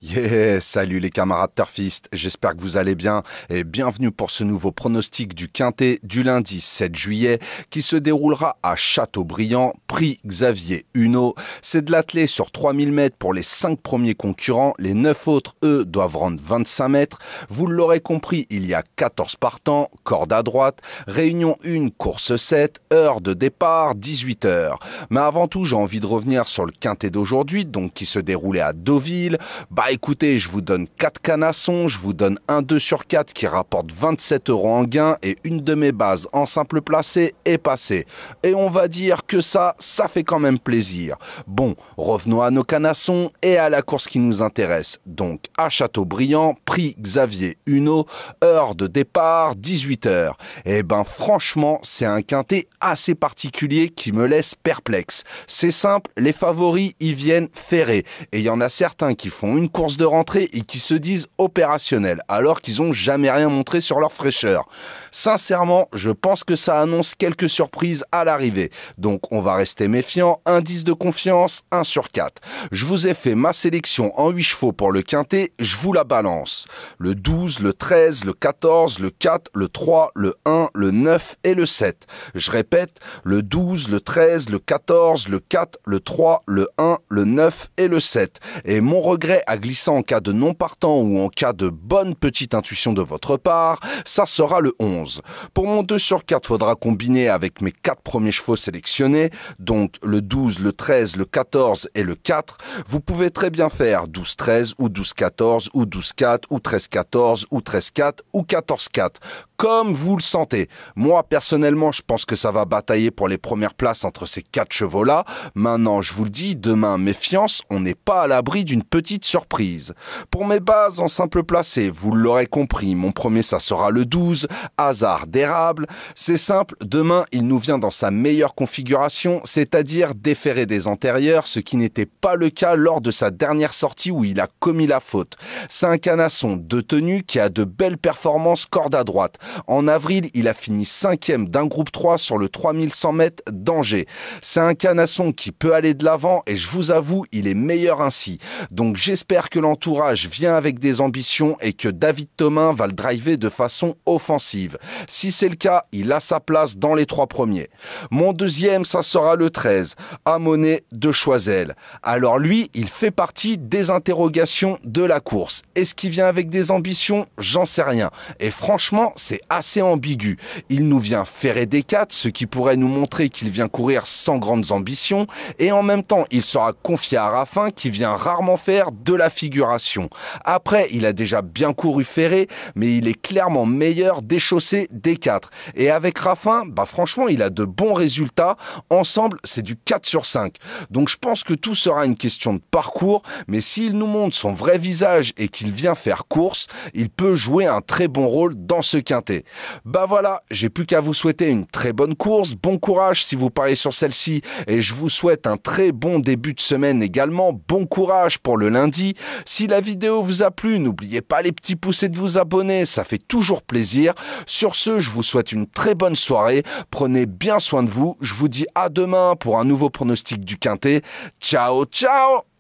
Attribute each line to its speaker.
Speaker 1: Yeah, salut les camarades turfistes, j'espère que vous allez bien et bienvenue pour ce nouveau pronostic du Quintet du lundi 7 juillet qui se déroulera à Châteaubriand, prix Xavier Huneau. C'est de l'attelé sur 3000 mètres pour les 5 premiers concurrents, les 9 autres, eux, doivent rendre 25 mètres. Vous l'aurez compris, il y a 14 partants, corde à droite, réunion 1, course 7, heure de départ 18 heures. Mais avant tout, j'ai envie de revenir sur le Quintet d'aujourd'hui, donc qui se déroulait à Deauville. Écoutez, je vous donne 4 canassons, je vous donne un 2 sur 4 qui rapporte 27 € en gain et une de mes bases en simple placé est passée. Et on va dire que ça fait quand même plaisir. Bon, revenons à nos canassons et à la course qui nous intéresse. Donc à Châteaubriand, prix Xavier Huneau, heure de départ 18 heures. Et franchement, c'est un quintet assez particulier qui me laisse perplexe. C'est simple, les favoris y viennent ferrés. Et il y en a certains qui font une course de rentrée et qui se disent opérationnels alors qu'ils n'ont jamais rien montré sur leur fraîcheur. Sincèrement, je pense que ça annonce quelques surprises à l'arrivée. Donc on va rester méfiant, indice de confiance 1 sur 4. Je vous ai fait ma sélection en 8 chevaux pour le quintet, je vous la balance. Le 12, le 13, le 14, le 4, le 3, le 1, le 9 et le 7. Je répète, le 12, le 13, le 14, le 4, le 3, le 1, le 9 et le 7. Et mon regret à glisser en cas de non partant ou en cas de bonne petite intuition de votre part, ça sera le 11. Pour mon 2 sur 4, faudra combiner avec mes 4 premiers chevaux sélectionnés, donc le 12, le 13, le 14 et le 4. Vous pouvez très bien faire 12-13 ou 12-14 ou 12-4 ou 13-14 ou 13-4 ou 14-4. Comme vous le sentez. Moi, personnellement, je pense que ça va batailler pour les premières places entre ces 4 chevaux-là. Maintenant, je vous le dis, demain, méfiance, on n'est pas à l'abri d'une petite surprise. Pour mes bases en simple placé, vous l'aurez compris, mon premier, ça sera le 12, hasard d'érable. C'est simple, demain, il nous vient dans sa meilleure configuration, c'est-à-dire déféré des antérieurs, ce qui n'était pas le cas lors de sa dernière sortie où il a commis la faute. C'est un canasson de tenue qui a de belles performances corde à droite. En avril, il a fini 5e d'un groupe 3 sur le 3100 mètres d'Angers. C'est un canasson qui peut aller de l'avant et je vous avoue, il est meilleur ainsi. Donc j'espère que l'entourage vient avec des ambitions et que David Thomin va le driver de façon offensive. Si c'est le cas, il a sa place dans les 3 premiers. Mon deuxième, ça sera le 13, Amonet de Choiseul. Alors lui, il fait partie des interrogations de la course. Est-ce qu'il vient avec des ambitions? J'en sais rien. Et franchement, c'est assez ambigu. Il nous vient ferrer des 4, ce qui pourrait nous montrer qu'il vient courir sans grandes ambitions, et en même temps, il sera confié à Raffin qui vient rarement faire de la figuration. Après, il a déjà bien couru ferré, mais il est clairement meilleur déchaussé des 4. Et avec Raffin, franchement, il a de bons résultats. Ensemble, c'est du 4 sur 5. Donc je pense que tout sera une question de parcours, mais s'il nous montre son vrai visage et qu'il vient faire course, il peut jouer un très bon rôle dans ce quintet. Voilà, j'ai plus qu'à vous souhaiter une très bonne course, bon courage si vous pariez sur celle-ci, et je vous souhaite un très bon début de semaine également, bon courage pour le lundi. Si la vidéo vous a plu, n'oubliez pas les petits pouces et de vous abonner, ça fait toujours plaisir. Sur ce, je vous souhaite une très bonne soirée, prenez bien soin de vous, je vous dis à demain pour un nouveau pronostic du quintet. Ciao, ciao!